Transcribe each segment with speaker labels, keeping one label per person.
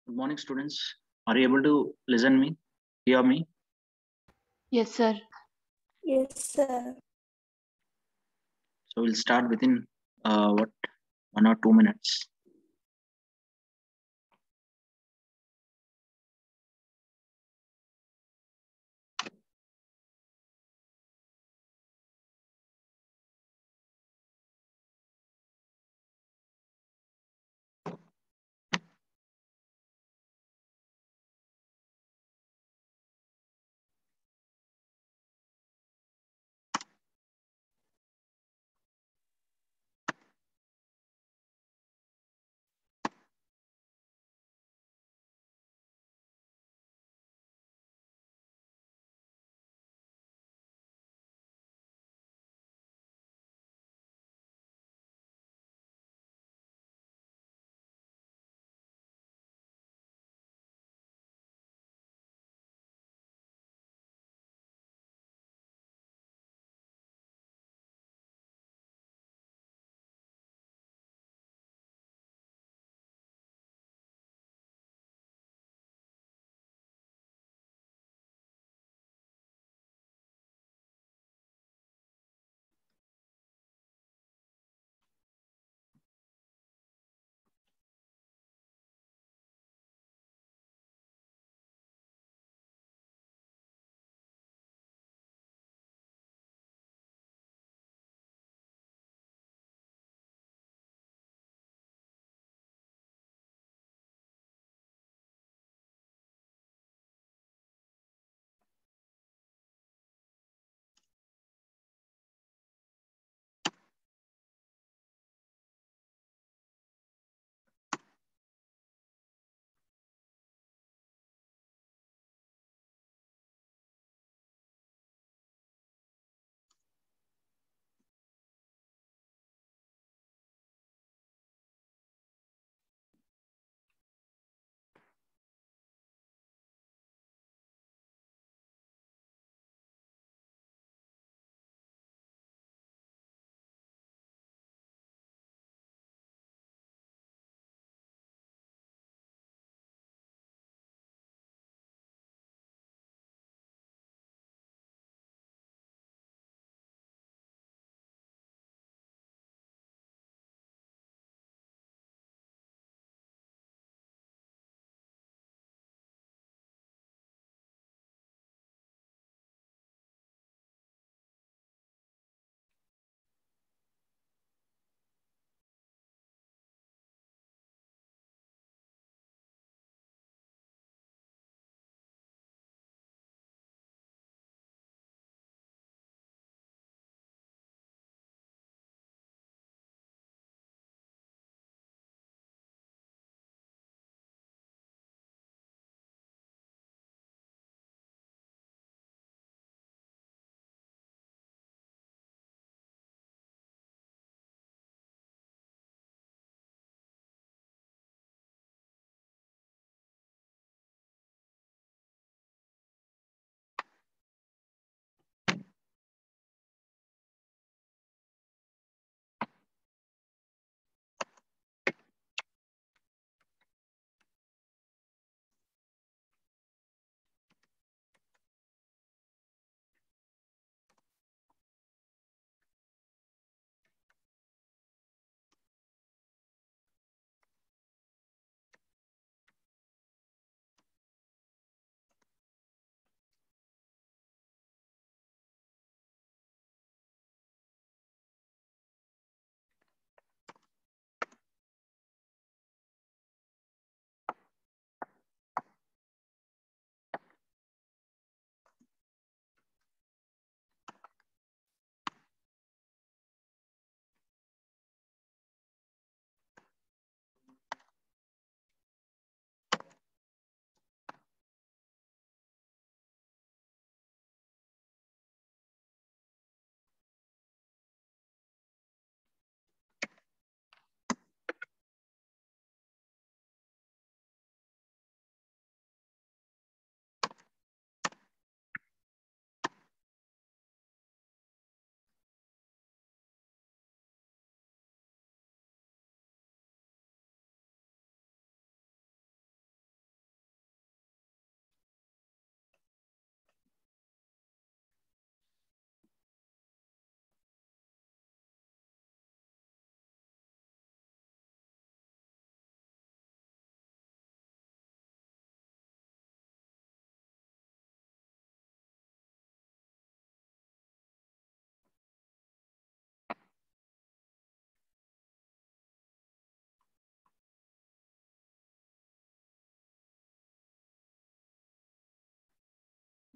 Speaker 1: Good morning, students. Are you able to listen me? Hear me?
Speaker 2: Yes, sir.
Speaker 3: Yes, sir.
Speaker 1: So we'll start within 1 or 2 minutes.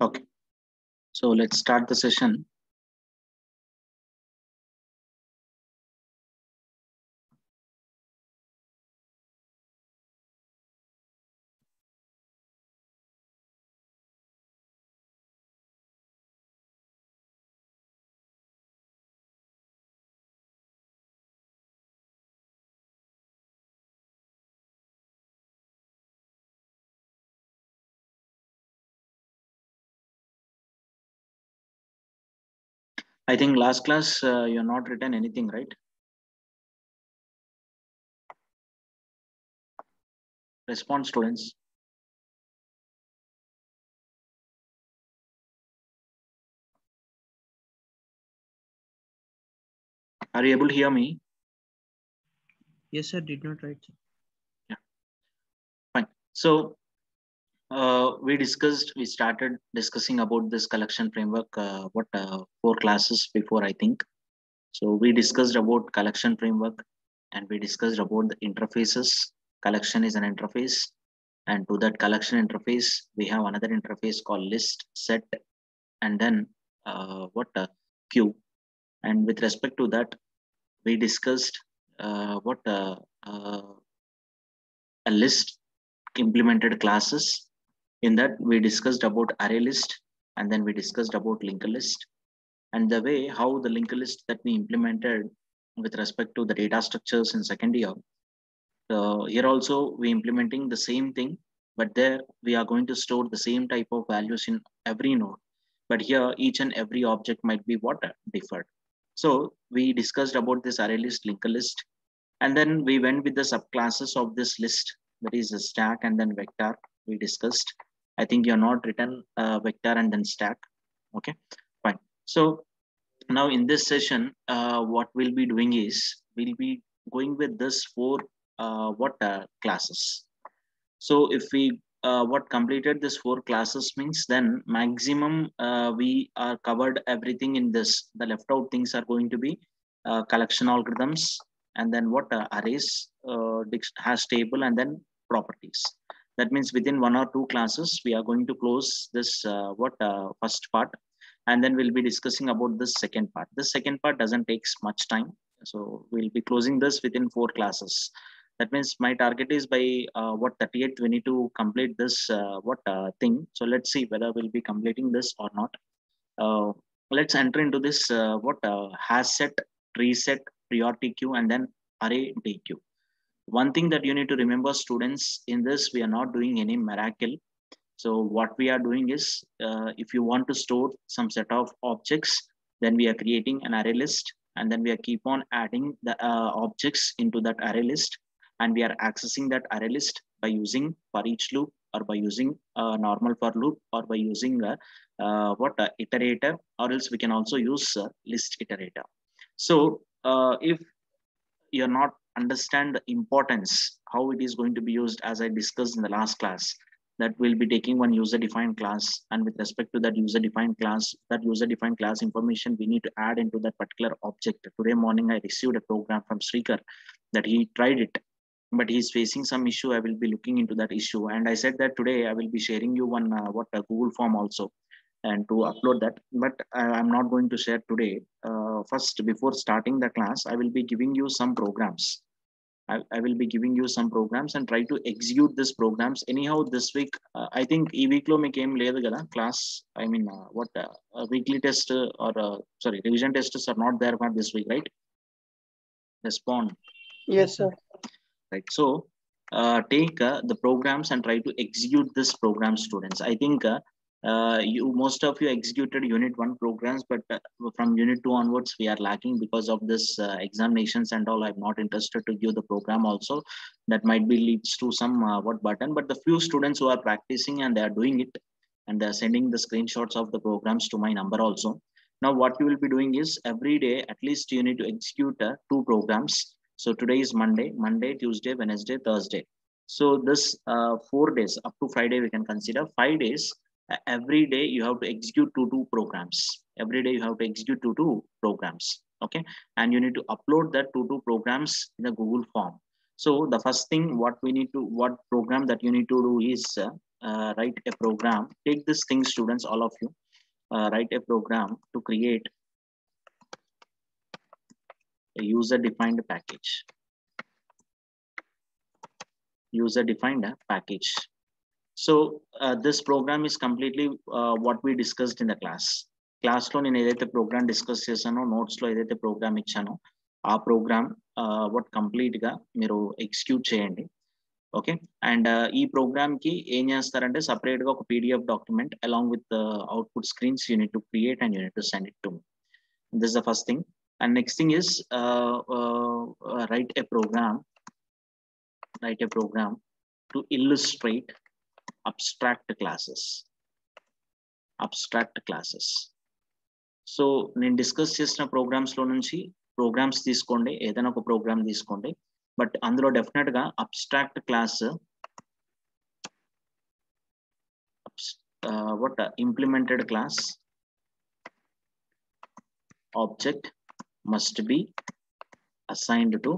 Speaker 1: Okay, so let's start the session. I think last class you're not written anything, right? Respond, students. Are you able to hear me?
Speaker 4: Yes, sir. Did not write.
Speaker 1: Yeah, fine. So we started discussing about this collection framework. 4 classes before, I think. So we discussed about collection framework, and we discussed about the interfaces. Collection is an interface, and to that collection interface, we have another interface called list, set, and then queue. And with respect to that, we discussed what a list implemented classes. In that, we discussed about array list, and then we discussed about linked list, and the way how the linked list that we implemented with respect to the data structures in second year. Here also we implementing the same thing, but there we are going to store the same type of values in every node. But here each and every object might be differed. So we discussed about this array list, linked list, and then we went with the subclasses of this list, that is a stack and then vector. We discussed. I think you're not written vector and then stack. Okay, fine. So now in this session, what we'll be doing is we'll be going with this 4 classes. So if we what completed this 4 classes means, then maximum we are covered everything in this. The left out things are going to be collection algorithms, and then arrays, has table, and then properties. That means within 1 or 2 classes we are going to close this first part, and then we'll be discussing about this second part. This second part doesn't take much time, so we'll be closing this within 4 classes. That means my target is by 38th we need to complete this thing. So let's see whether we'll be completing this or not. Let's enter into this has set, tree set, priority queue, and then array DQ. One thing that you need to remember, students, in this we are not doing any miracle. So what we are doing is, if you want to store some set of objects, then we are creating an array list, and then we are keep on adding the objects into that array list, and we are accessing that array list by using for each loop, or by using a normal for loop, or by using a iterator, or else we can also use list iterator. So if you're not understand the importance how it is going to be used, as I discussed in the last class, that we'll be taking one user defined class, and with respect to that user defined class, information we need to add into that particular object. Today morning I received a program from Srikar that he tried it, but he's facing some issue. I will be looking into that issue, and I said that today I will be sharing you one Google form also, and to upload that, but I'm not going to share today. First, before starting the class, I will be giving you some programs. I will be giving you some programs and try to execute these programs. Anyhow, this week, I think e-week lo meeku em ledhu kada class. I mean, weekly test sorry, revision tests are not there for this week, right? Respond.
Speaker 3: Yes, sir.
Speaker 1: Right. So take the programs and try to execute this program, students. I think most of you executed unit 1 programs, but from unit 2 onwards we are lacking because of this examinations and all. I'm not interested to give the program also. That might be leads to some button, but the few students who are practicing and they are doing it, and they're sending the screenshots of the programs to my number also. Now what you will be doing is, every day at least you need to execute 2 programs. So today is Monday, Tuesday, Wednesday, Thursday. So this 4 days up to Friday we can consider 5 days. Every day you have to execute two programs. Every day you have to execute two programs. Okay, and you need to upload that two programs in a Google form. So the first thing what program that you need to do is write a program. Take this thing, students, all of you. Write a program to create a user-defined package. User-defined package. So this program is completely what we discussed in the class. Class lo nenu edaithe program discuss chesano, notes lo edaithe program ichano, aa program what complete ga meeru execute cheyandi. Okay, and ee program ki em chestarante separate ga oka PDF document along with the output screens you need to create and you need to send it to me. This is the first thing. And next thing is write a program to illustrate abstract classes. So నేను discuss చేసిన programmes లో నుంచి programmes తీసుకోండి, ఏదైనా ఒక programme తీసుకోండి, but అందులో definite గా abstract class what implemented class object must be assigned to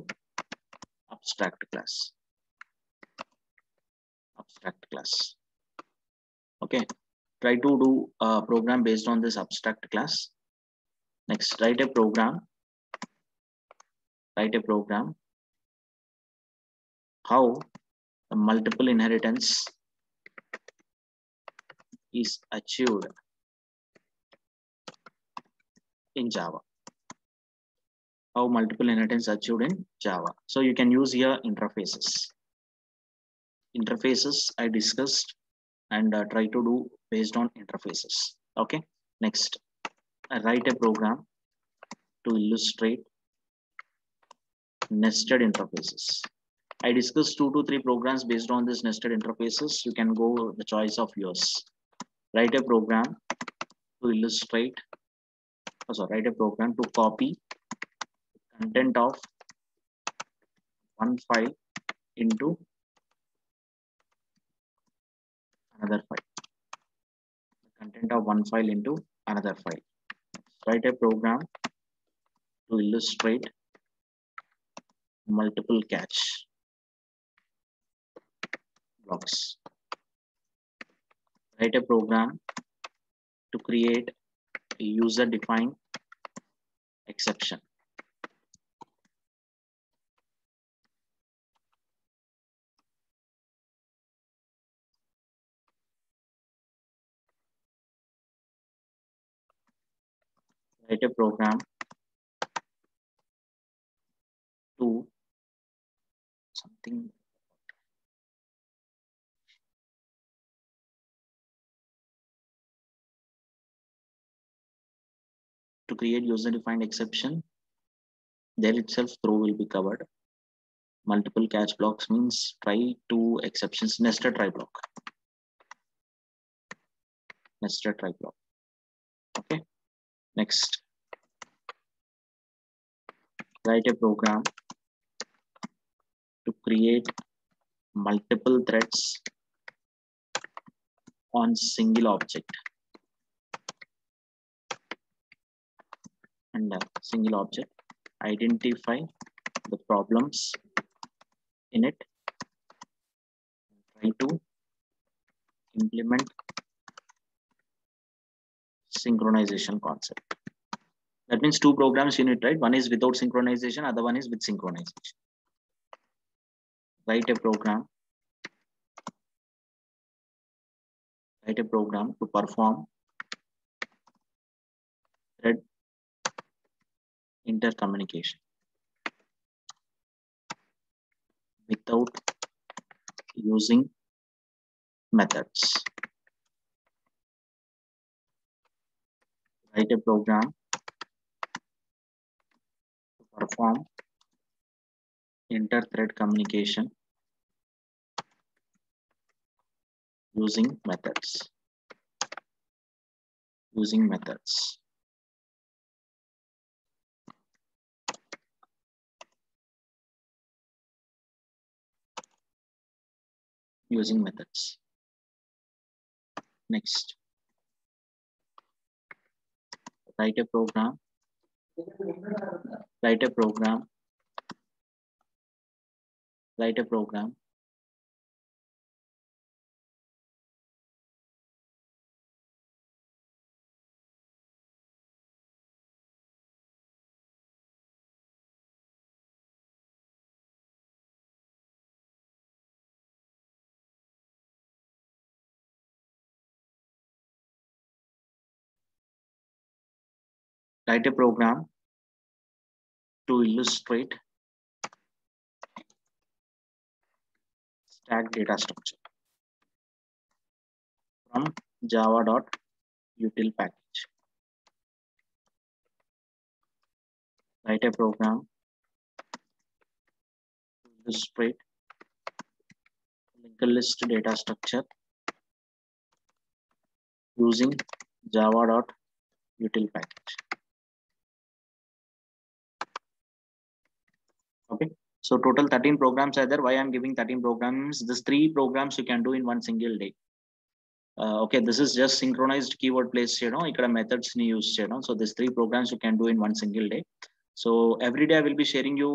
Speaker 1: abstract class. Okay, try to do a program based on this abstract class. Next, write a program how the multiple inheritance is achieved in Java. How multiple inheritance achieved in Java. So you can use here interfaces I discussed, and try to do based on interfaces. Okay, next, write a program to illustrate nested interfaces. I discussed 2 to 3 programs based on this nested interfaces. You can go the choice of yours. Write a program to illustrate, write a program to copy content of one file into another file. Content of one file into another file. Write a program to illustrate multiple catch blocks. Write a program to create a user-defined exception. Write a program to something to create user-defined exception. There itself throw will be covered. Multiple catch blocks means try two exceptions, nested try block. Okay, next, write a program to create multiple threads on single object, and single object, identify the problems in it, try to implement synchronization concept. That means 2 programs you need, right? One is without synchronization, other one is with synchronization. Write a program to perform thread intercommunication without using methods. Write a program to perform inter-thread communication using methods. Using methods. Next, write a program write a program to illustrate stack data structure from java.util package. Write a program to illustrate linked list data structure using java.util package. Okay, so total 13 programs are there. Why I'm giving 13 programs? These 3 programs you can do in one single day. Okay, this is just synchronized keyword place, ikkada methods ni use cheyadam. So these 3 programs you can do in one single day. So every day I will be sharing you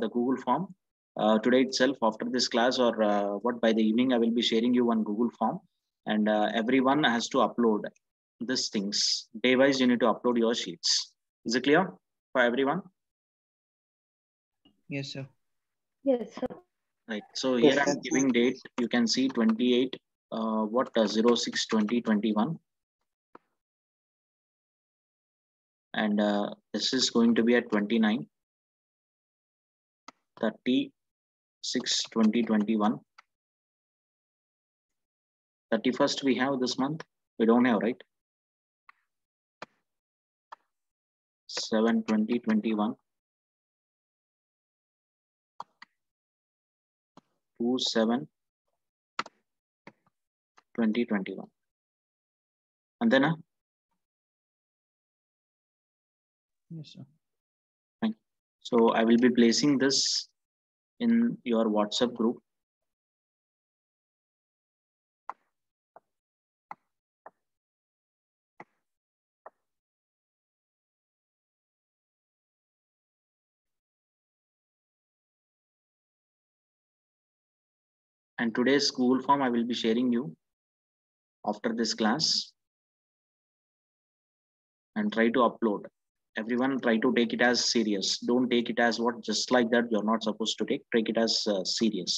Speaker 1: the Google form. Today itself after this class, or by the evening I will be sharing you one Google form, and everyone has to upload these things. Day wise you need to upload your sheets. Is it clear for everyone?
Speaker 4: Yes, sir.
Speaker 3: Yes, sir.
Speaker 1: Right. So here I'm giving date. You can see 28 06/2021, and this is going to be at 29 36/2021. 31st we have this month. We don't have, right? 7/2021. 2/7/2021. And then
Speaker 4: Yes, sir.
Speaker 1: fine. So I will be placing this in your WhatsApp group. And today's Google form I will be sharing you after this class, and try to upload. Everyone try to take it as serious. Don't take it as what just like that you're not supposed to take it as serious.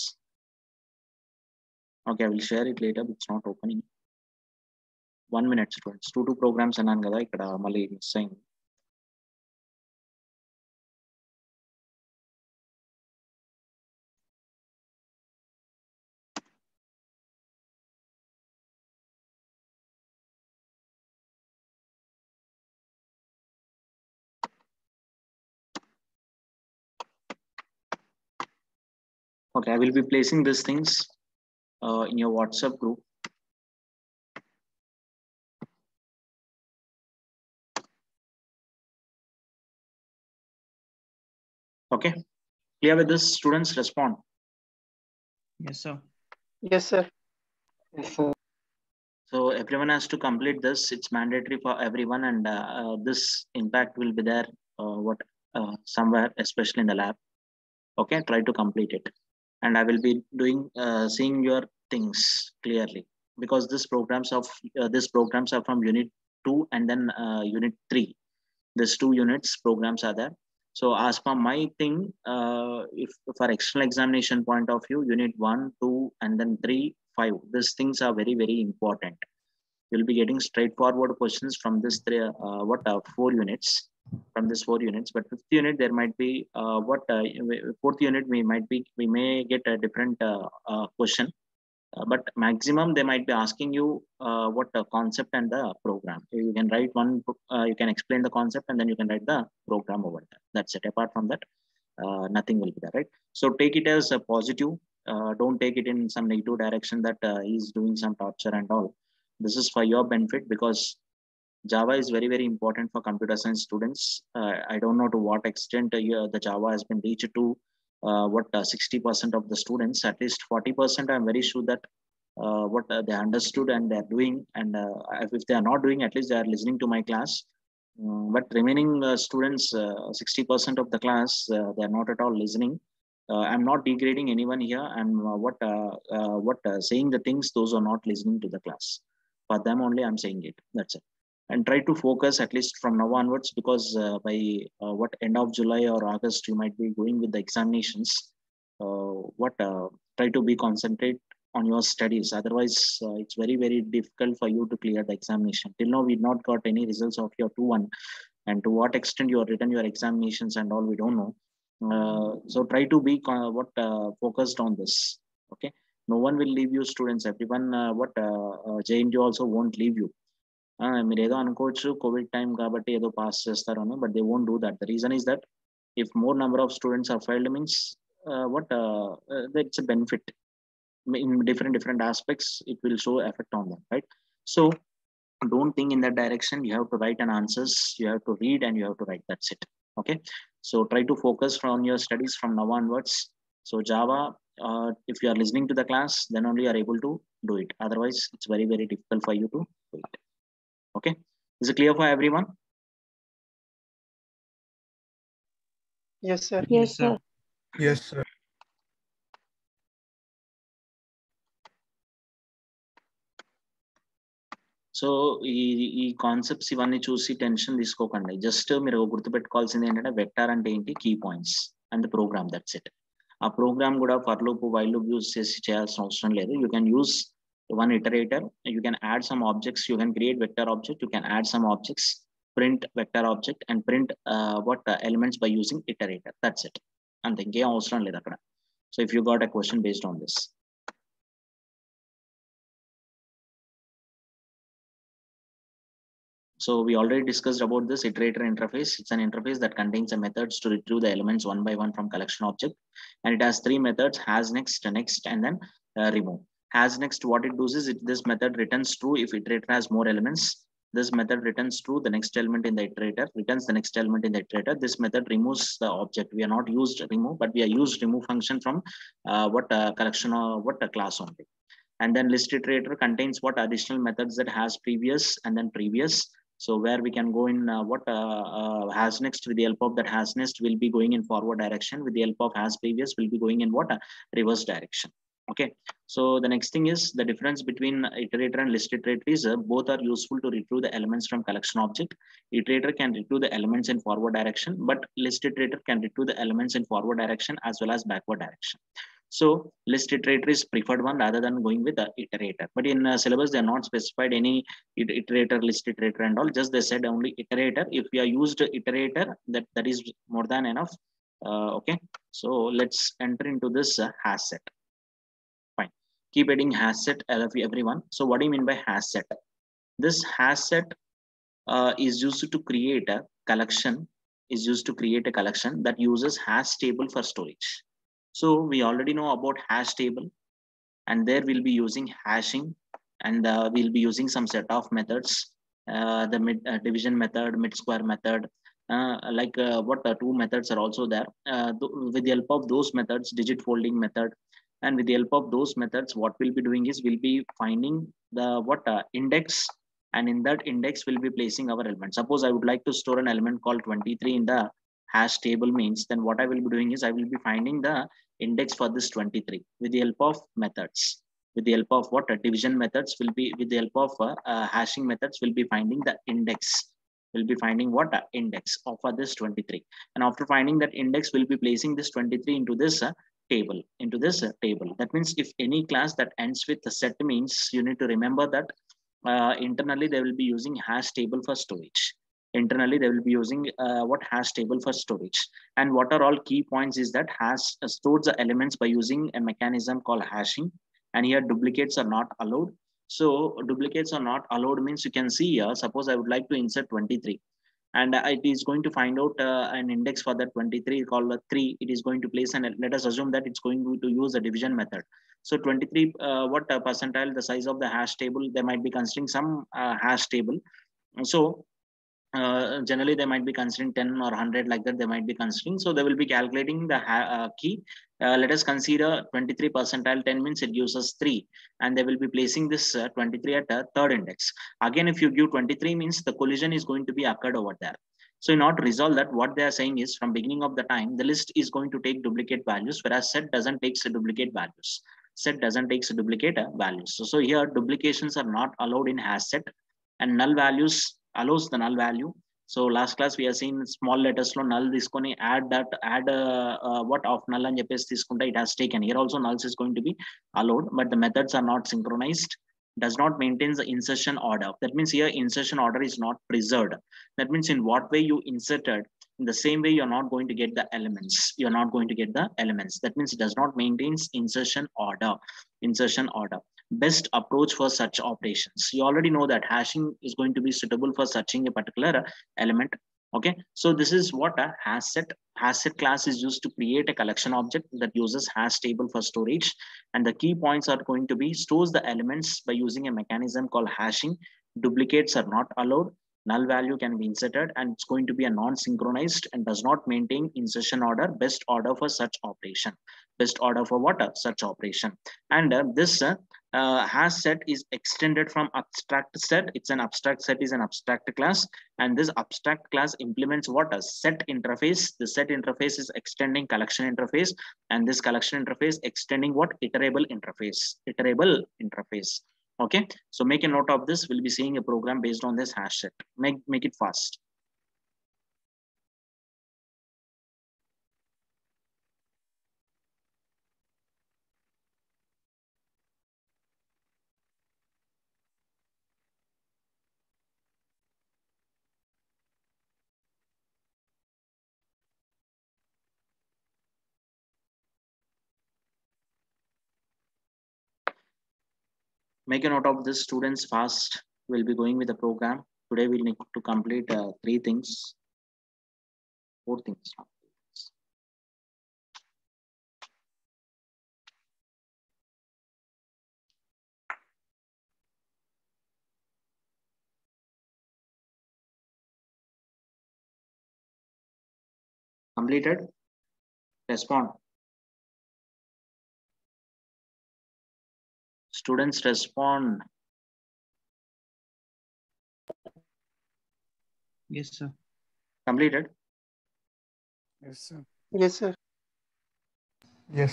Speaker 1: Okay, I will share it later, but it's not opening. 1 minute, students. 2 programs అన్నాను కదా ఇక్కడ మళ్ళీ miss అయింది. Okay, I will be placing these things in your WhatsApp group. Okay, clear with this? Students, respond.
Speaker 4: Yes, sir.
Speaker 5: Yes, sir. Yes, sir.
Speaker 1: So everyone has to complete this. It's mandatory for everyone, and this impact will be there somewhere, especially in the lab. Okay, try to complete it, and I will be doing seeing your things clearly, because these programs are from unit 2 and then unit 3. These 2 units programs are there. So as per my thing, if for external examination point of view, unit 1, 2 and then 3, 5, these things are very, very important. You'll be getting straightforward questions from this 4 units, from this 4 units. But 5th unit there might be 4th unit we may get a different question, but maximum they might be asking you what the concept and the program. You can write one, you can explain the concept and then you can write the program over there. That's it. Apart from that, nothing will be there, right? So take it as a positive. Don't take it in some negative direction that he's doing some torture and all. This is for your benefit, because Java is very, very important for computer science students. I don't know to what extent the Java has been reached to 60% of the students. At least 40% I'm very sure that they understood and they're doing, and if they are not doing, at least they are listening to my class. But remaining students, 60% of the class, they are not at all listening. I'm not degrading anyone here. I'm saying the things those are not listening to the class. For them only I'm saying it. That's it. And try to focus at least from now onwards, because by end of July or August you might be going with the examinations. Try to be concentrate on your studies. Otherwise it's very, very difficult for you to clear the examination. Till now we've not got any results of your 2-1. and to what extent you have written your examinations and all, we don't know. So try to be focused on this. Okay, no one will leave you, students. Everyone, JNTU also won't leave you. మీరు ఏదో అనుకోవచ్చు Covid time కాబట్టి ఏదో pass చేస్తారని, but they won't do that. The reason is that if more number of students are filed means that's a benefit in different aspects. It will show effect on them, right? So don't think in that direction. You have to write an answers, you have to read, and you have to write. That's it. Okay, so try to focus on your studies from now onwards. So Java, if you are listening to the class, then only you are able to do it. Otherwise it's very difficult for you to do it. Okay, is it clear for everyone?
Speaker 5: Yes, sir.
Speaker 2: Yes, sir.
Speaker 6: Yes, sir.
Speaker 1: So ఈ concepts ఇవన్నీ చూసి tension తీసుకోకండి. Just మీరు గుర్తుపెట్టుకోవాల్సింది ఏంటంటే vector అంటే ఏంటి, key points and program, that's it. ఆ ప్రోగ్రామ్ కూడా for loop, while loop use చేసి చేయాల్సిన అవసరం లేదు. You can use one iterator, you can add some objects, you can create vector object, you can add some objects, print vector object and print elements by using iterator. That's it. And the game avasram ledhu akkada. So if you got a question based on this. So we already discussed about this iterator interface. It's an interface that contains a methods to retrieve the elements one by one from collection object, and it has three methods: has, next, and then remove. Has next, what it does is this method returns true if iterator has more elements. This method returns true the next element in the iterator, returns the next element in the iterator. This method removes the object. We are not used remove, but we are used remove function from collection or class only. And then list iterator contains what additional methods that has previous and then previous. So where we can go in has next, with the help of that has next will be going in forward direction. With the help of has previous will be going in reverse direction. Okay, so the next thing is the difference between iterator and list iterator is both are useful to retrieve the elements from collection object. Iterator can retrieve the elements in forward direction, but list iterator can retrieve the elements in forward direction as well as backward direction. So list iterator is preferred one rather than going with the iterator. But in syllabus they are not specified any iterator, list iterator and all. Just they said only iterator. If we are used iterator, that is more than enough. Okay, so let's enter into this has set. Keep adding has set, everyone. So what do you mean by has set? This has set is used to create a collection, that uses hash table for storage. So we already know about hash table, and there we'll be using hashing, and we'll be using some set of methods, the division method, mid square method, two methods are also there. With the help of those methods, digit folding method, and with the help of those methods, what we'll be doing is we'll be finding the index, and in that index we'll be placing our element. Suppose I would like to store an element called 23 in the hash table means, then what I will be doing is I will be finding the index for this 23 with the help of methods. With the help of division methods will be, with the help of hashing methods will be finding the index. Will be finding index of this 23, and after finding that index we'll be placing this 23 into this table. That means if any class that ends with a set means, you need to remember that internally they will be using hash table for storage. Internally they will be using hash table for storage. And what are all key points is that hash stores the elements by using a mechanism called hashing, and here duplicates are not allowed. So duplicates are not allowed means, you can see here, suppose I would like to insert 23, and it is going to find out an index for that 23 called 3. It is going to place, and let us assume that it's going to use the division method. So 23, percentile, the size of the hash table, they might be considering some hash table. So generally they might be considering 10 or 100, like that they might be considering. So they will be calculating the key. Let us consider 23 percentile 10 means it gives us 3, and they will be placing this 23 at third index. Again, if you give 23 means the collision is going to be occurred over there. So in order to resolve that, what they are saying is from beginning of the time the list is going to take duplicate values, whereas set doesn't take duplicate values. So here duplications are not allowed in hash set, and null values allows the null value. So last class we have seen small letters lo null iskoni add of null and cheppesi tiskunte it has taken. Here also nulls is going to be allowed, but the methods are not synchronized. does not maintain the insertion order. That means here insertion order is not preserved. That means in what way you inserted, in the same way you're not going to get the elements. You're not going to get the elements. That means it does not maintain insertion order. Insertion order. Best approach for such operations. You already know that hashing is going to be suitable for searching a particular element. Okay, so this is what a hash set. Hash set class is used to create a collection object that uses hash table for storage. And the key points are going to be stores the elements by using a mechanism called hashing. Duplicates are not allowed. Null value can be inserted, and it's going to be a non-synchronized and does not maintain insertion order. Best order for such operation. Best order for what? Such operation. And this hash set is extended from abstract set. It's an abstract set is an abstract class, and this abstract class implements what? A set interface. The set interface is extending collection interface, and this collection interface extending what? Iterable interface. Iterable interface. Okay, so make a note of this. We'll be seeing a program based on this hash set. Make it fast. Make a note of this, students, fast. We'll be going with the program. Today we'll need to complete 4 things. Completed? Respond. Students, respond.
Speaker 4: Yes, sir.
Speaker 1: Completed?
Speaker 5: Yes, sir. Yes, sir.
Speaker 6: Yes.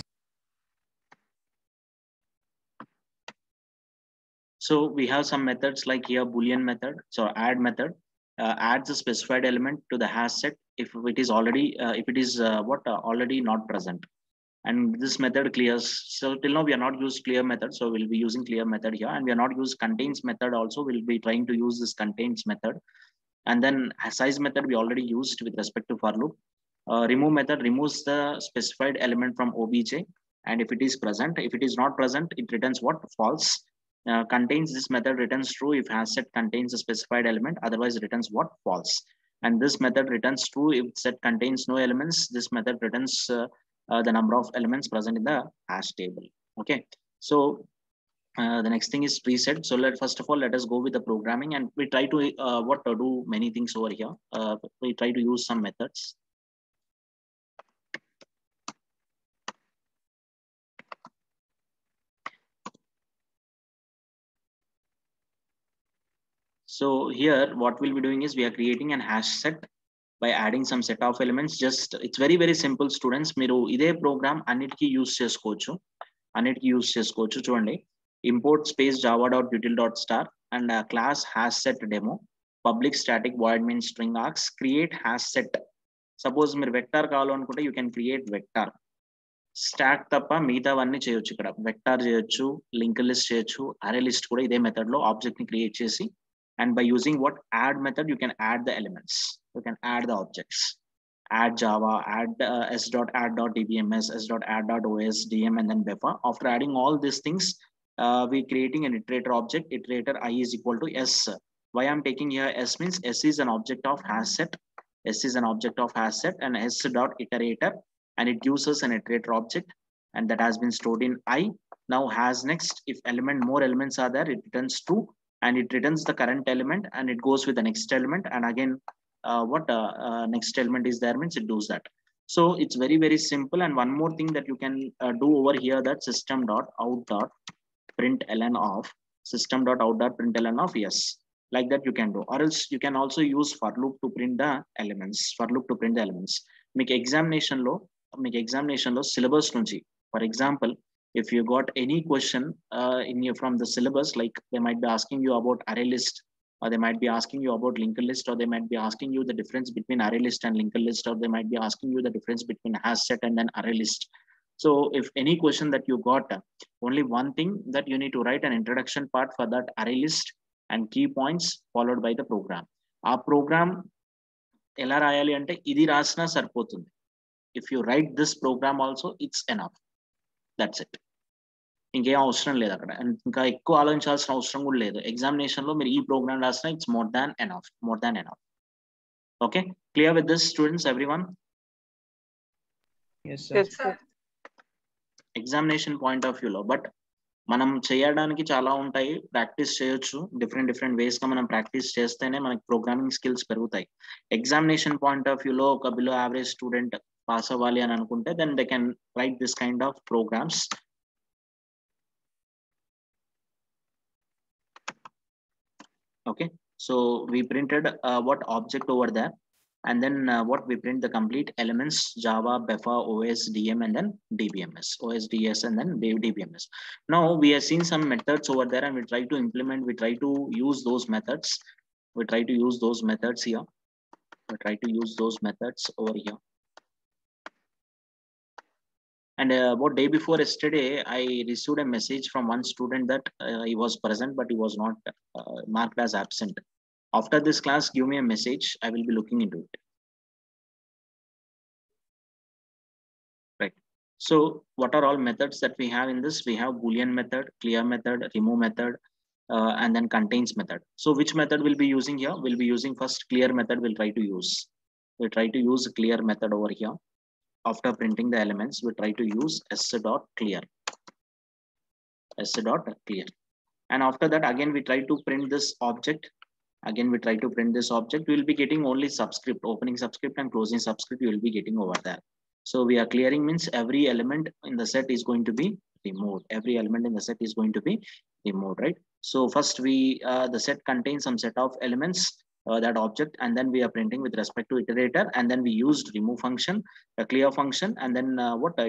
Speaker 1: So we have some methods like here Boolean method. So add method adds a specified element to the hash set if it is already already not present. And this method clears. So till now we are not used clear method. So we'll be using clear method here, and we are not used contains method also. We'll be trying to use this contains method. And then size method we already used with respect to for loop. Remove method removes the specified element from obj, and if it is present, if it is not present, it returns what? False. Contains, this method returns true if hash set contains a specified element, otherwise it returns what? False. And this method returns true if set contains no elements. This method returns the number of elements present in the hash table. Okay, so the next thing is preset. So first of all, let us go with the programming, and we try to do many things over here. We try to use some methods. So here, what we'll be doing is we are creating an hash set by adding some set of elements. Just it's very, very simple, students. Meeru ide program annitiki use chesukochu. Annitiki use chesukochu. Chudandi. Import space java.util.star and class hash set demo. Public static void means string args. Create hash set. Suppose మీరు vector కావాలనుకుంటే you can create vector. Stock తప్ప మిగతావన్నీ చేయొచ్చు. ఇక్కడ vector చేయొచ్చు, link list చేయొచ్చు, అరే list కూడా ఇదే మెథడ్ లో ఆబ్జెక్ట్ ని క్రియేట్ చేసి, and by using what add method you can add the elements, you can add the objects. Add java, add s.add.dbms, s.add.os, dm, and then buffer. After adding all these things, we creating an iterator object. Iterator I is equal to s. Why I'm taking here s means s is an object of hash set. S is an object of hash set, and s dot iterator, and it gives us an iterator object, and that has been stored in I. Now has next, if more elements are there, it returns true, and it returns the current element, and it goes with the next element, and again next element is there means it does that. So it's very, very simple. And one more thing that you can do over here, that system.out.println of system.out.println of yes, like that you can do. Or else you can also use for loop to print the elements. For loop to print the elements. Make examination lo syllabus nunchi, for example, if you got any question from the syllabus, like they might be asking you about array list, or they might be asking you about linked list, or they might be asking you the difference between array list and linked list, or they might be asking you the difference between hash set and then array list. So if any question that you got, only one thing that you need to write an introduction part for that array list and key points followed by the program. Our program ఎలా రాయాలి అంటే ఇది రాసినా సరిపోతుంది. If you write this program also, it's enough. That's it. ఇంకేం అవసరం లేదు అక్కడ. ఇంకా ఎక్కువ ఆలోచించాల్సిన అవసరం కూడా లేదు. ఎగ్జామినేషన్ లో మీరు ఈ ప్రోగ్రామ్ రాసినా it's more than enough. Okay, clear with this students everyone?
Speaker 4: Yes, sir.
Speaker 5: Yes, sir.
Speaker 1: Examination point of వ్యూలో బట్ మనం చేయడానికి చాలా ఉంటాయి, ప్రాక్టీస్ చేయొచ్చు. డిఫరెంట్ వేస్ గా మనం ప్రాక్టీస్ చేస్తేనే మనకి ప్రోగ్రామింగ్ స్కిల్స్ పెరుగుతాయి. ఎగ్జామినేషన్ పాయింట్ ఆఫ్ వ్యూలో ఒక బిలో యావరేజ్ స్టూడెంట్ పాస్ అవ్వాలి అని అనుకుంటే then they can write this kind of programs. Okay, so we printed what object over there, and then what we print the complete elements: Java, Beffa, OS, DM, and then DBMS, OS, DS, and then DBMS. Now we have seen some methods over there, and we try to implement. We try to use those methods. We try to use those methods here. We try to use those methods over here. And about day before yesterday, I received a message from one student that he was present, but he was not marked as absent. After this class, give me a message. I will be looking into it. Right. So what are all methods that we have in this? We have Boolean method, clear method, remove method, and then contains method. So which method we'll be using here? We'll be using first clear method. We'll try to use. We'll try to use clear method over here. After printing the elements, we try to use s.clear. S.clear. And after that, again, we try to print this object. Again, we try to print this object. We will be getting only subscript, opening subscript and closing subscript. You will be getting over there. So we are clearing means every element in the set is going to be removed. Every element in the set is going to be removed, right? So first the set contains some set of elements, that object, and then we are printing with respect to iterator, and then we used remove function, a clear function, and then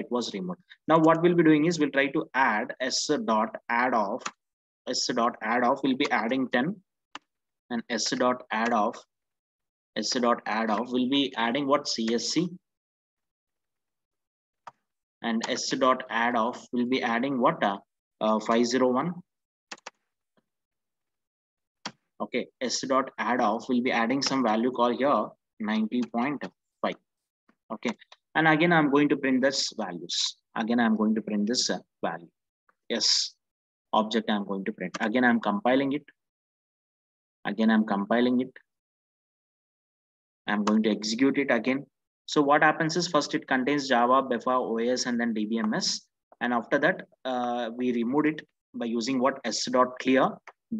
Speaker 1: it was removed. Now what we'll be doing is we'll try to add s.add off will be adding 10, and s.add off will be adding what? CSC, and s.add off will be adding what? 501. Okay, s.add off will be adding some value called here 90.5. Okay, and again I'm going to print this values. Again I'm going to print this value. Yes, object I'm going to print. Again I'm compiling it. I'm going to execute it again. So what happens is first it contains Java, Beffa, OS, and then DBMS. And after that, we removed it by using what? S.clear.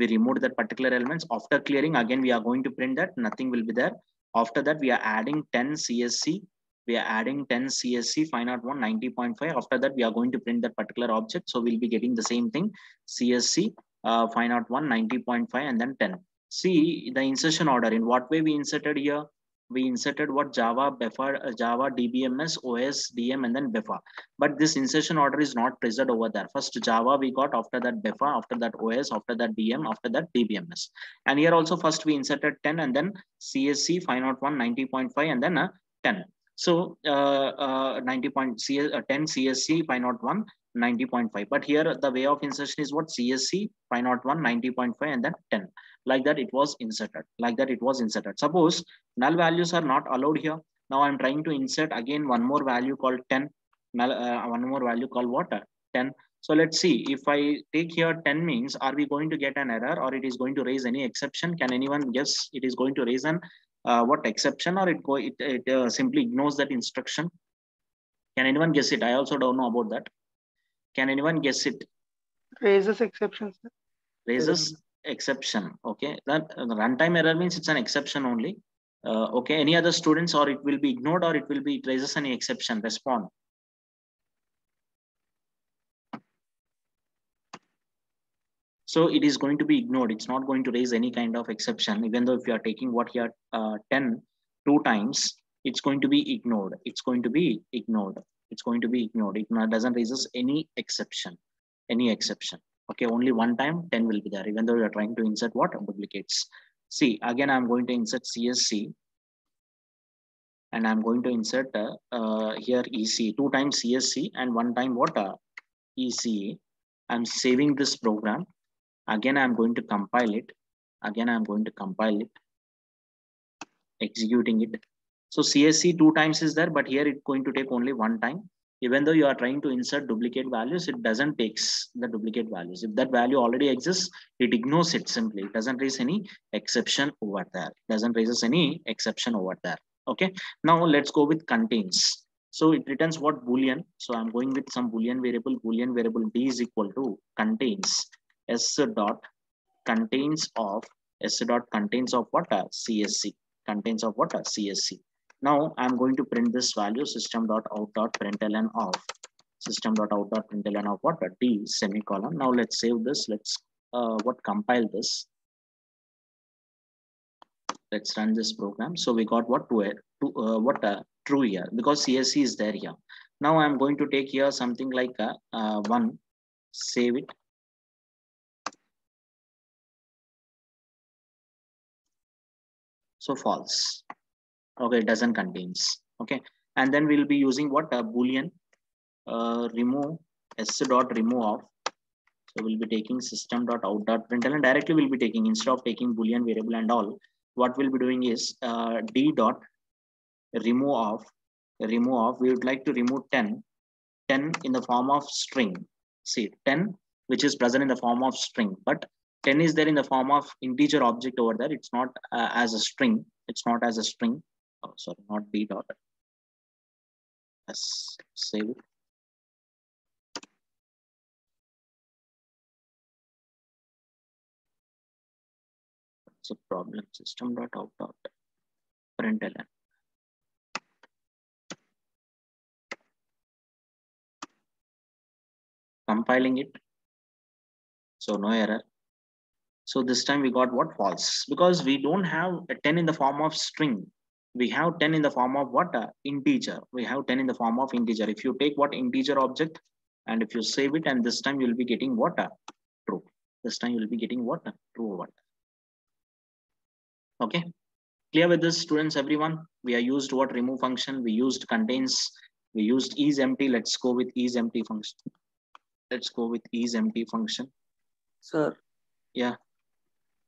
Speaker 1: We removed that particular elements. After clearing, again, we are going to print that nothing will be there. After that, we are adding 10 CSC. We are adding 10 CSC 501 90.5. After that, we are going to print that particular object. So we'll be getting the same thing: CSC 501 90.5 and then 10. See the insertion order. In what way we inserted here? We inserted what? Java, Beffa, Java, DBMS, OS, DM, and then Beffa. But this insertion order is not present over there. First Java we got, after that Beffa, after that OS, after that DM, after that DBMS. And here also first we inserted 10 and then CSC 501 90.5 and then 10. So 10 CSC 501 90.5. But here the way of insertion is what? CSC 501 90.5 and then 10. Like that it was inserted. Suppose null values are not allowed here. Now I'm trying to insert again one more value called 10. One more value called what? 10. So let's see, if I take here 10 means, are we going to get an error, or it is going to raise any exception? Can anyone guess? It is going to raise an what exception, or it simply ignores that instruction? Can anyone guess it? I also don't know about that. Can anyone guess it?
Speaker 5: Raises exceptions.
Speaker 1: Raises exception. Okay, that runtime error means it's an exception only. Okay, any other students, or it will be ignored, or it raises any exception? Respond. So it is going to be ignored. It's not going to raise any kind of exception, even though if you are taking what here 10 2 times, it's going to be ignored. It doesn't raises any exception. Okay, only one time 10 will be there, even though you are trying to insert what? duplicates. See, again I'm going to insert CSC. and I'm going to insert here EC 2 times CSC and 1 time what ECE. I'm saving this program. Again, I'm going to compile it. Executing it. So CSC 2 times is there, but here it's going to take only 1 time. Even though you are trying to insert duplicate values, it doesn't takes the duplicate values. If that value already exists, it ignores it simply. It doesn't raise any exception over there. Okay. Now let's go with contains. So it returns what Boolean. So I'm going with some Boolean variable D is equal to contains s dot contains of what CSC. Contains of what CSC. Now I'm going to print this value system.out.println of what D semicolon. Now let's save this. Let's compile this. Let's run this program. So we got what true here, because CSC is there here. Now I'm going to take here something like 1, save it. So false. Okay, it doesn't contains. Okay, and then we'll be using what Boolean remove s.remove of. So we'll be taking system.out.println, and directly we'll be taking, instead of taking Boolean variable and all, what we'll be doing is d.remove of. We would like to remove 10 in the form of string. See, 10 which is present in the form of string, but 10 is there in the form of integer object over there. It's not as a string. Oh, sorry, not d dot. Let's save it. It's a problem. System.out.println. Compiling it. So no error. So this time we got what false, because we don't have a 10 in the form of string. We have 10 in the form of what integer. If you take what integer object and if you save it, and this time you'll be getting what true. True over there. Okay, clear with this, students? Everyone, we are used what remove function, we used contains, we used isEmpty. Let's go with isEmpty function.
Speaker 5: Sir.
Speaker 1: Yeah.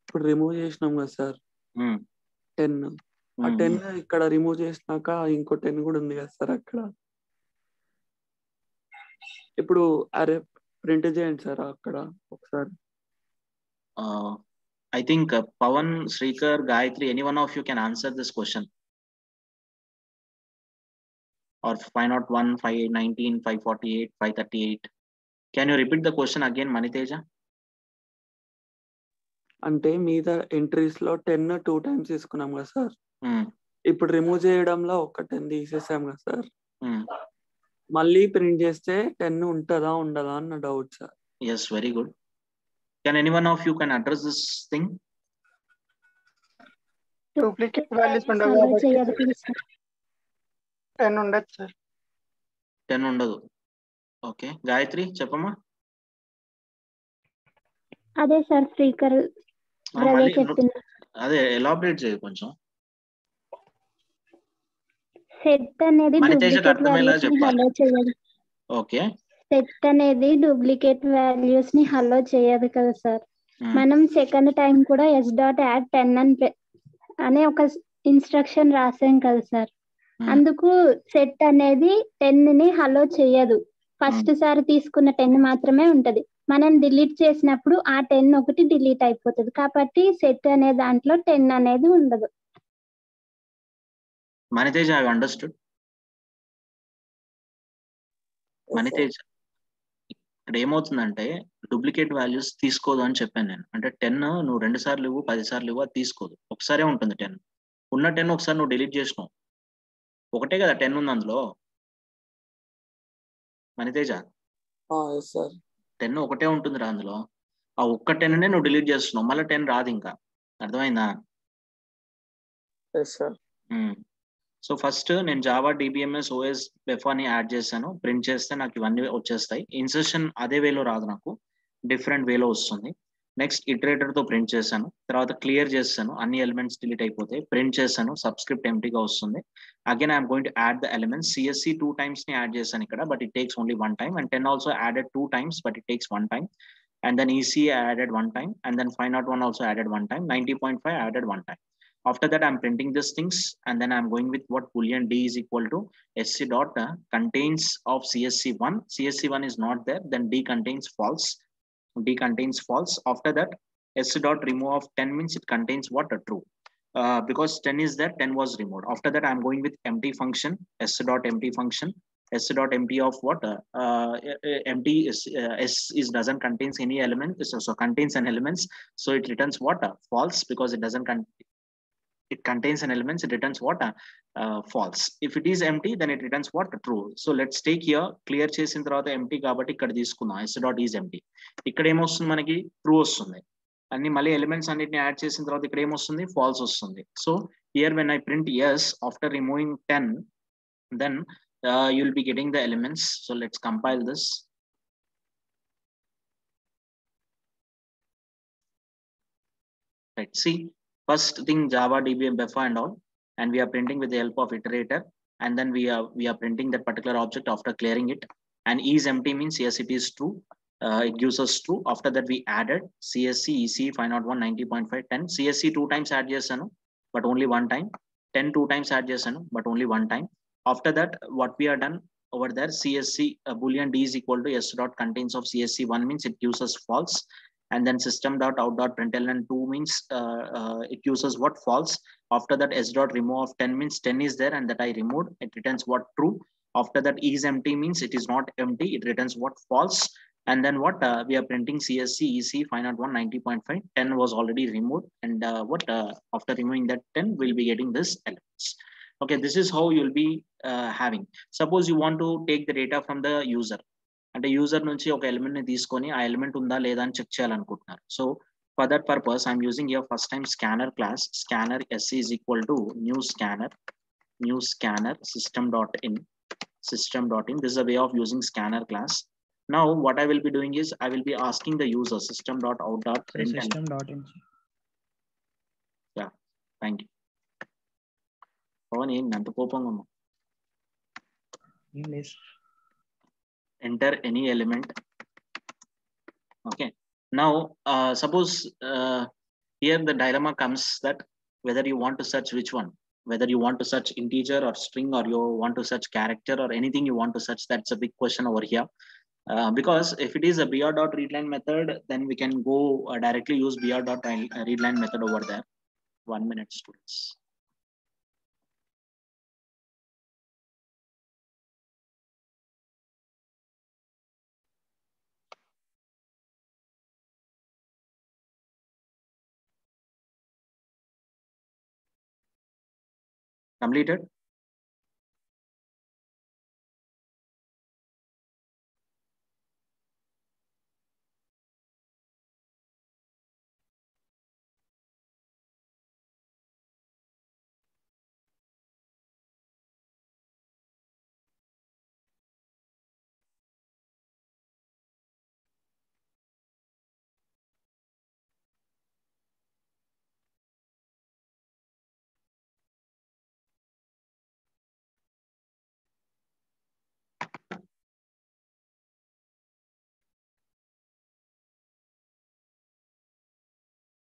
Speaker 5: ఇప్పుడు remove చేసినాం కదా sir 10. ఆ 10 ఇక్కడ remove చేసినాక ఇంకో 10 కూడా ఉంది కదా సార్ అక్కడ. ఇప్పుడు అరే ప్రింట్ చేయండి సార్ అక్కడ ఒకసారి.
Speaker 1: I think Pawan, Srikar, Gayatri, any one of you can answer this question. Or 501, 519, 548, 538. Can you repeat the question again, Maniteja?
Speaker 5: అంటే మీద ఎంట్రీస్ లో 10 2 టైమ్స్ తీసుకున్నాం కదా సార్. ఇప్పుడు రిమూవ్ చేయడంలో ఒక 10 తీసేసాం కదా సార్. మళ్ళీ ప్రింట్ చేస్తే 10 ఉంటుందా ఉండదా అన్న doubt sir.
Speaker 1: Yes, very good. Can anyone of you can address this thing?
Speaker 5: Duplicate values ఉండవు కాబట్టి 10 ఉండదు సార్.
Speaker 1: 10 ఉండదు. ఓకే, గాయత్రి చెప్పమ్మా.
Speaker 3: అదే సార్ స్పీకర్
Speaker 1: అదే ఎలాబరేట్ చేయ కొంచెం.
Speaker 3: సెట్ అనేది డూప్లికేట్ వాల్యూస్ ని హలో చేయదు.
Speaker 1: ఓకే,
Speaker 3: సెట్ అనేది డూప్లికేట్ వాల్యూస్ ని హలో చేయదు కదా సార్. మనం సెకండ్ టైం కూడా s.add10 అనే ఒక ఇన్స్ట్రక్షన్ రాసాం కదా సార్. అందుకు సెట్ అనేది 10 ని హలో చేయదు. ఫస్ట్ సారి తీసుకున్న 10 మాత్రమే ఉంటది. మనం డిలీట్ చేసినప్పుడు ఆ 10 ఒకటి డిలీట్ అయిపోతుంది. కాబట్టి సెట్ అనే దాంట్లో 10 అనేది ఉండదు.
Speaker 1: Maniteja, I understood. Maniteja, ఇక్కడ ఏమవుతుందంటే డూప్లికేట్ వాల్యూస్ తీసుకోదు అని చెప్పాను నేను. అంటే 10 నువ్వు 2 సార్లు ఇవ్వు 10 సార్లు ఇవ్వు అది తీసుకోదు. ఒకసారే ఉంటుంది 10. ఉన్న 10 ఒకసారి నువ్వు డిలీట్ చేసినావు. ఒకటే కదా 10 ఉంది అందులో. మణితేజ, 10 ఒకటే ఉంటుంది రా అందులో. ఆ ఒక్క 10నే నువ్వు డిలీట్ చేస్తున్నావు, మళ్ళీ 10 రాదు. ఇంకా అర్థమైందా? సో ఫస్ట్ నేను జావా డిబిఎంఎస్ ఓఎస్ బెఫ్ అని యాడ్ చేశాను. ప్రింట్ చేస్తే నాకు ఇవన్నీ వచ్చేస్తాయి. ఇన్సర్షన్ అదే వేలో రాదు, నాకు డిఫరెంట్ వేలో వస్తుంది. నెక్స్ట్ ఇటరేటర్ తో ప్రింట్ చేశాను, తర్వాత క్లియర్ చేశాను, అన్ని ఎలిమెంట్స్ డిలీట్ అయిపోతాయి, ప్రింట్ చేశాను, సబ్స్క్రిప్ట్ ఎంటీగా వస్తుంది. Again I'm going to add the elements. CSC 2 times ని యాడ్ చేశాను ఇక్కడ, but it takes only 1 time, and 10 also added 2 times, but it takes 1 time, and then EC added 1 time, and then 501 also added 1 time, 90.5 added 1 time. After that, I'm printing these things, and then I'm going with what boolean D is equal to SC dot contains of CSC1. CSC1 is not there, then D contains false. D contains false. After that, SC dot remove of 10 means it contains what? A true. Because 10 is there, 10 was removed. After that, I'm going with empty function, SC dot empty function. S dot empty of what? Empty is S is doesn't contains any element, so contains an elements, so it returns what? False, because it doesn't it contains an elements, it returns what? False. If it is empty, then it returns what? True. So let's take here, clear chesin tarvata empty kabatti ikkada తీసుకుందాం, S dot is empty. ఇక్కడ ఏమొస్తుంది మనకి? True వస్తుంది. అన్ని మళ్ళీ elements అన్నిటిని add చేసిన తర్వాత ఇక్కడ ఏమొస్తుంది? ఫాల్స్ వస్తుంది. So here when I print yes after removing 10, then you'll be getting the elements. So let's compile this. Right, see, first thing Java, DBM, Buffer and all, and we are printing with the help of iterator, and then we are printing that particular object after clearing it. And is empty means yes, it is true. It gives us true. After that, we added CSC, EC, 501, 90.5, 10. CSC 2 times add chesanu, but only 1 time. 10 2 times add chesanu, but only 1 time. After that, what we are done over there, CSC boolean D is equal to S dot contains of CSC1 means it gives us false. And then system dot out dot println 2 means it uses what? False. After that, S dot remove of 10 means 10 is there and that I removed, it returns what? True. After that, is empty means it is not empty, it returns what? False. And then what? We are printing CSC, EC, 501, 90.5, 10 was already removed, and after removing that 10, we'll be getting this elements. Okay, this is how you'll be having. Suppose you want to take the data from the user, అంటే user నుంచి ఒక element ని తీసుకొని ఆ element ఉందా లేదా అని check చేయాలనుకుంటున్నారు. So for that purpose I'm using here first time scanner class. Scanner SC is equal to new scanner system dot in. This is a way of using scanner class. Now what I will be doing is I will be asking the user system dot out dot println.
Speaker 4: System dot in.
Speaker 1: Yeah, thank you. అంత కోపంగా ఉన్నా. Enter any element. Okay, now suppose here the dilemma comes that whether you want to search which one, whether you want to search integer or string, or you want to search character or anything you want to search. That's a big question over here, because if it is a br.readline method, then we can go directly use br.readline method over there. 1 minute, students. Completed?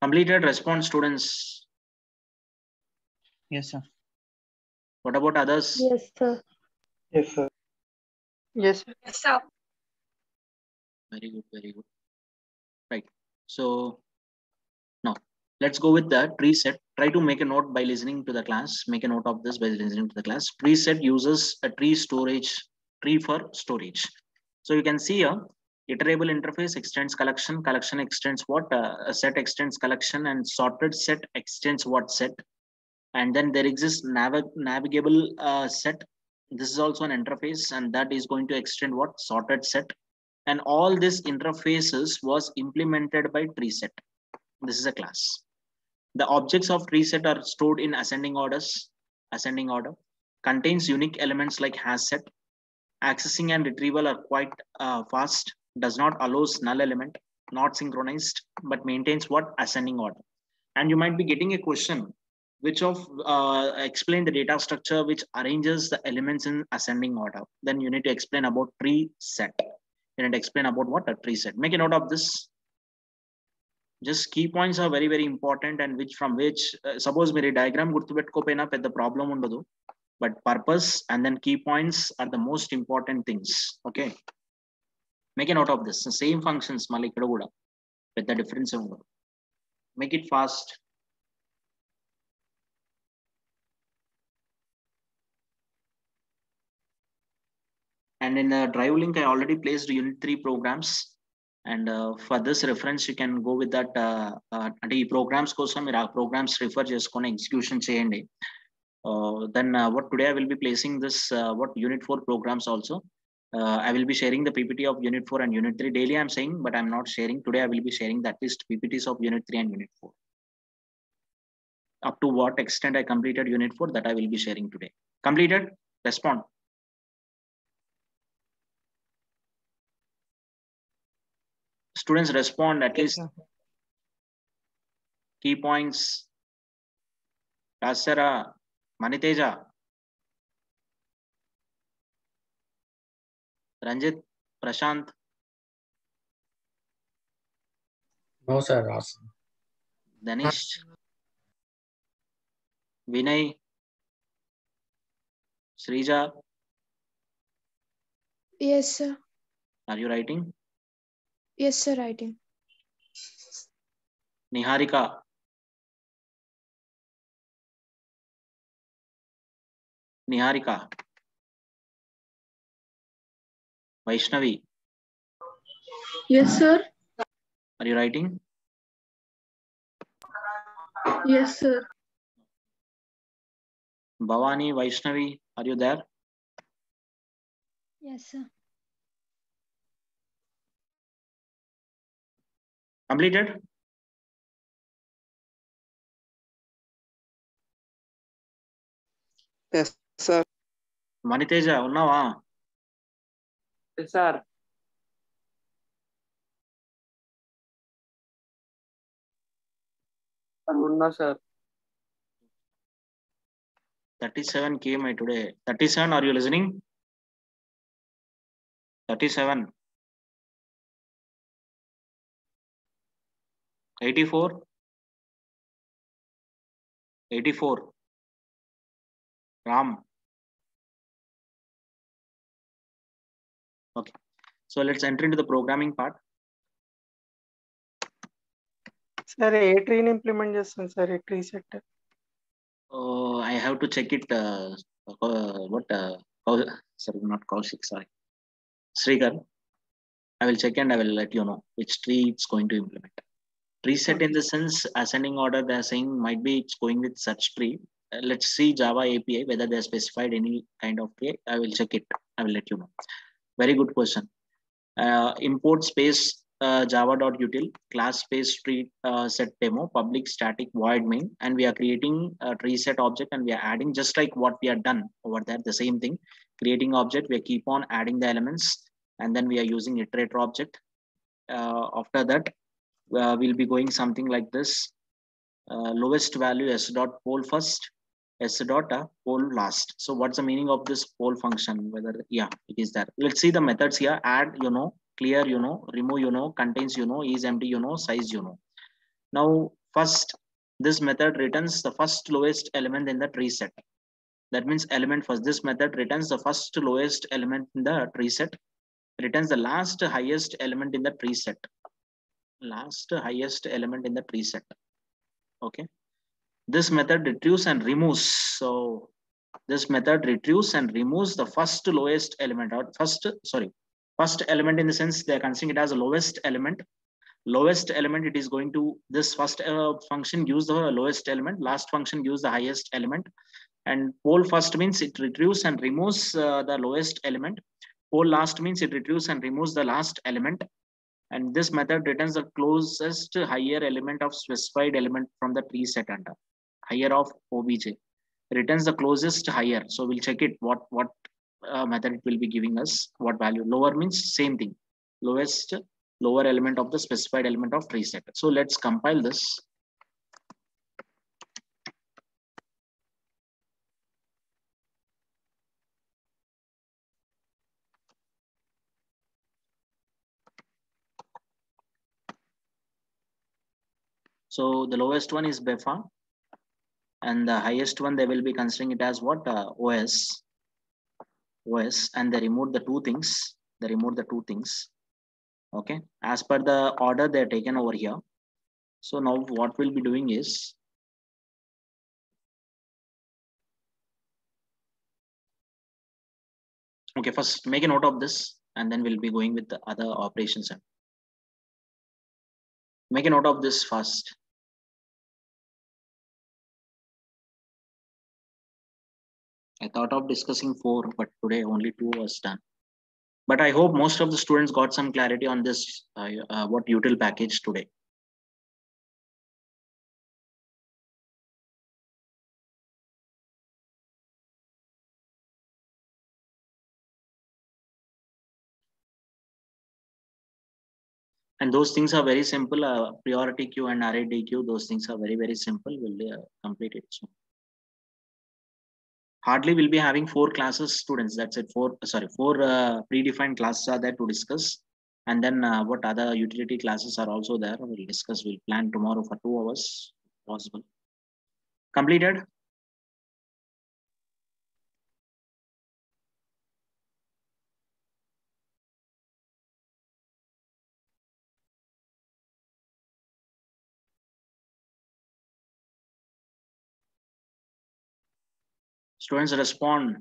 Speaker 1: Completed? Response, students.
Speaker 4: Yes, sir.
Speaker 1: What about others?
Speaker 3: Yes, sir.
Speaker 6: Yes, sir.
Speaker 2: Yes, sir.
Speaker 1: Very good, very good. Right. So now let's go with the tree set. Try to make a note by listening to the class. Make a note of this by listening to the class. Tree set uses a tree for storage. So you can see here, iterable interface extends collection extends what? A set extends collection, and sorted set extends what? Set. And then there exists navigable set. This is also an interface, and that is going to extend what? Sorted set. And all these interfaces was implemented by tree set. This is a class. The objects of tree set are stored in ascending order, contains unique elements like hash set. Accessing and retrieval are quite fast, does not allows null element. not synchronized, but maintains what? Ascending order. And you might be getting a question, which of explain the data structure which arranges the elements in ascending order. Then you need to explain about tree set. You need to explain about what? A tree set. Make a note of this. Just key points are very, very important, and which from which suppose mere diagram gurtupettukopoyina pedda problem undadu, but purpose and then key points are the most important things. Okay, make a note of this. Same functions malli ikkada kuda pedda difference undadu. Make it fast. And in the drive link I already placed unit 3 programs. And for this reference, you can go with that. And ee programs kosam meer aa programs refer cheskoni execution cheyandi. Then what today I will be placing this what unit 4 programs also. I will be sharing the PPT of unit 4 and unit 3 daily. I'm saying, but I'm not sharing today. I will be sharing the at least PPTs of unit 3 and unit 4. Up to what extent I completed unit 4, that I will be sharing today. Completed? Respond. Students respond at least. Key points. Dasara, Maniteja, Ranjit, Prashant.
Speaker 7: No, sir.
Speaker 1: Danish, Vinay, Srija.
Speaker 2: Yes, sir.
Speaker 1: Are you writing?
Speaker 2: Yes, sir, writing.
Speaker 1: Niharika. Niharika. Vaishnavi.
Speaker 2: Yes, sir.
Speaker 1: Are you writing?
Speaker 2: Yes, sir.
Speaker 1: Bhavani, Vaishnavi, are you there?
Speaker 3: Yes, sir.
Speaker 1: Completed?
Speaker 5: Yes, sir.
Speaker 1: Maniteja, unnava?
Speaker 5: Yes, sir. Unna, sir.
Speaker 1: 37 came today. 37, are you listening? 37. 84. 84. Ram. Okay. So let's enter into the programming part.
Speaker 6: Sir, ఏ ట్రీని implement చేస్తాం sir ఈ tree set?
Speaker 1: I have to check it. Sorry, not Kaushik, sorry. Srigar. I will check and I will let you know which tree it's going to implement. Tree set in the sense ascending order, they're saying might be it's going with such tree. Let's see Java API whether they specified any kind of tree. I will check it. I will let you know. Very good question. Import space java.util class space tree set demo public static void main, and we are creating a tree set object and we are adding just like what we are done over there. The same thing, creating object, we keep on adding the elements, and then we are using iterator object. After that, we'll be going something like this. Lowest value s dot poll first, s dot poll last. So what's the meaning of this poll function? Whether it is there. Let's see the methods here. Add, clear, remove, contains, is empty, size, Now first, this method returns the first lowest element in the tree set. That means element first. This method returns the first lowest element in the tree set, returns the last highest element in the tree set. Last highest element in the tree set. Okay. This method retrieves and removes. So this method retrieves and removes the first lowest element, or first element in the sense they are considering it as the lowest element. Lowest element, it is going to, this first function gives the lowest element, last function gives the highest element. And poll first means it retrieves and removes the lowest element. Poll last means it retrieves and removes the last element. And this method returns the closest higher element of specified element from the tree set under higher of obj. Returns the closest higher. So we'll check it what method it will be giving us, what value. Lower means same thing, lowest lower element of the specified element of tree set. So let's compile this. So the lowest one is BEFA, and the highest one they will be considering it as what? OS, and they removed the two things. Okay, as per the order they're taken over here. So now what we'll be doing is, okay, first make a note of this, and then we'll be going with the other operations. Make a note of this first. I thought of discussing 4, but today only 2 was done. But I hope most of the students got some clarity on this, what util package today. And those things are very simple. Priority queue and array DQ, those things are very, very simple. We'll complete it soon. Hardly we'll be having 4 classes, students. That's it. 4 predefined classes are there to discuss. And then what other utility classes are also there, we'll discuss. We'll plan tomorrow for 2 hours, possible. Completed? Students respond.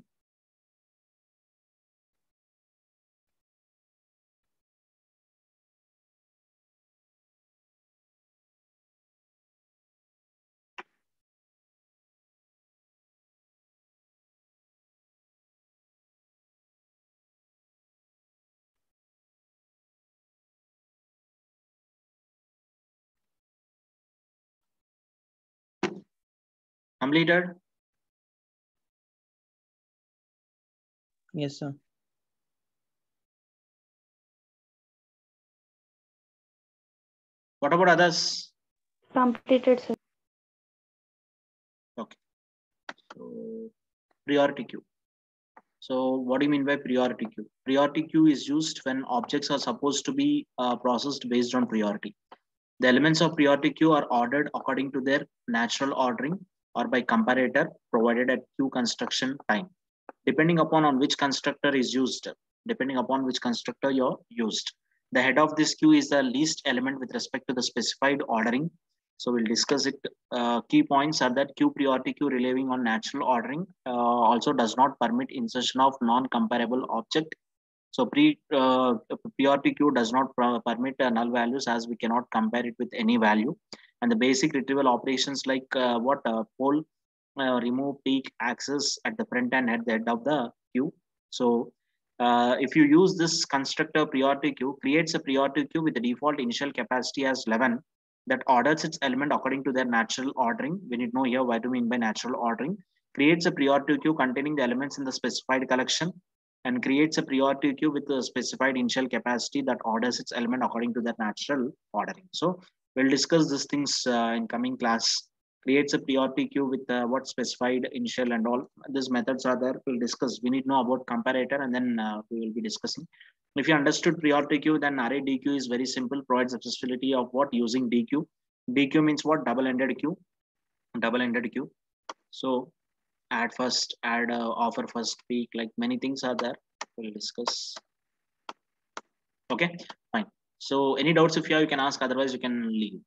Speaker 1: Completed?
Speaker 4: Yes, sir.
Speaker 1: What about others?
Speaker 3: Completed, sir.
Speaker 1: Okay. So priority queue. So what do you mean by priority queue? Priority queue is used when objects are supposed to be processed based on priority. The elements of priority queue are ordered according to their natural ordering or by comparator provided at queue construction time. Depending upon on which constructor is used, you're used. The head of this queue is the least element with respect to the specified ordering. So we'll discuss it. Key points are that queue priority queue relying on natural ordering also does not permit insertion of non-comparable object. So priority queue does not permit null values, as we cannot compare it with any value. And the basic retrieval operations like poll, remove, peek, access at the front and at the head of the queue. So if you use this constructor, priority queue creates a priority queue with the default initial capacity as 11 that orders its element according to their natural ordering. We need to know here what do we mean by natural ordering. Creates a priority queue containing the elements in the specified collection and creates a priority queue with a specified initial capacity that orders its element according to their natural ordering. So we'll discuss these things in coming class. Creates a priority queue with what specified initial and all. These methods are there. We'll discuss. We need to know about comparator, and then we will be discussing. If you understood priority queue, then array DQ is very simple. Provides accessibility of what using DQ. DQ means what? Double-ended queue. Double-ended queue. So add first, add offer first, peak. Like many things are there. We'll discuss. Okay, fine. So any doubts if you have, you can ask. Otherwise, you can leave.